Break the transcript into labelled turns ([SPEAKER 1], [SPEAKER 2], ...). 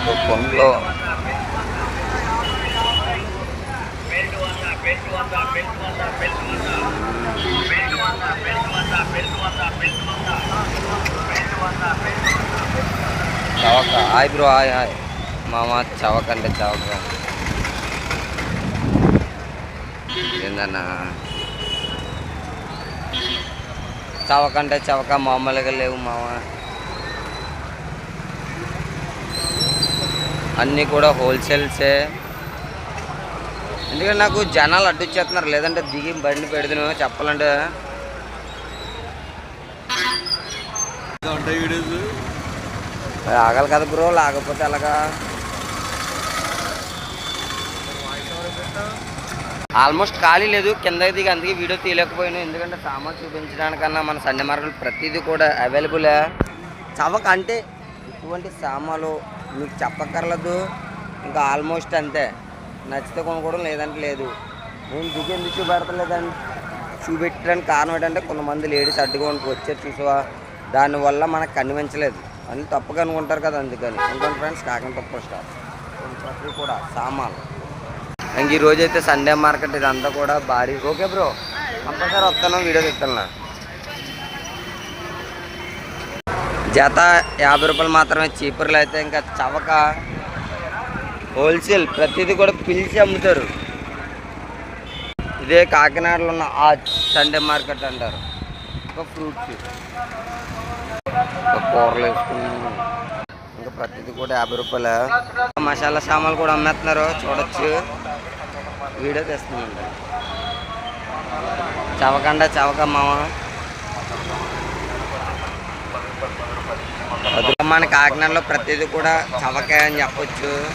[SPEAKER 1] కొండలో చవక. Hi bro, hi hi మామ. చవక అంటే చవక ఏందన్నా? చవక అంటే చవక మామూలుగా లేవు మామ. అన్నీ కూడా హోల్సేల్సే. ఎందుకంటే నాకు జనాలు అడ్డు చేస్తున్నారు, లేదంటే దిగి బండి పెడతాను చెప్పాలంటే. ఆగాలి కదా బ్రో, లేకపోతే అలాగా. ఆల్మోస్ట్ ఖాళీ లేదు, కిందకి దిగి అందుకే వీడియో తీయలేకపోయాను. ఎందుకంటే సామాన్ చూపించడానికన్నా మన సండే మార్కెట్ ప్రతిదీ కూడా అవైలబులే. చవక అంటే ఇటువంటి సామాన్లు మీకు చెప్పక్కర్లేదు, ఇంకా ఆల్మోస్ట్ అంతే. నచ్చితే కొనుక్కోవడం, లేదంటే లేదు. నేను దిగి ఎందుకు చూపెడతలేదండి, చూపెట్టడానికి కారణం ఏంటంటే కొంతమంది లేడీస్ అడ్డుగా వచ్చారు చూసావా, దానివల్ల మనకు కనిపించలేదు అని తప్పుగా అనుకుంటారు కదా, అందుకని ఉంటాను ఫ్రెండ్స్. కాకుండా తప్పు స్టార్ట్ ప్రతి కూడా సామాన్లు. ఇంక ఈరోజు అయితే సండే మార్కెట్ ఇదంతా కూడా భారీ. ఓకే బ్రో, కంపల్సరీ వస్తాను, వీడియో తీస్తాను. జత 50 రూపాయలు మాత్రమే. చీపుర్లు అయితే ఇంకా చవక, హోల్సేల్ ప్రతిదీ కూడా పిలిచి అమ్ముతారు. ఇదే కాకినాడలో ఉన్న ఆ సండే మార్కెట్ అంటారు. ఇంకా ఫ్రూట్స్, కూరలు వేసుకుని ఇంకా ప్రతిదీ కూడా 50 రూపాయలు. మసాలా సామాన్లు కూడా అమ్మేస్తున్నారు, చూడొచ్చు. వీడియో తెస్తుందండి. చవకండ చవక మామ. మన కాకినాడలో ప్రతిదీ కూడా చవకే అని చెప్పొచ్చు.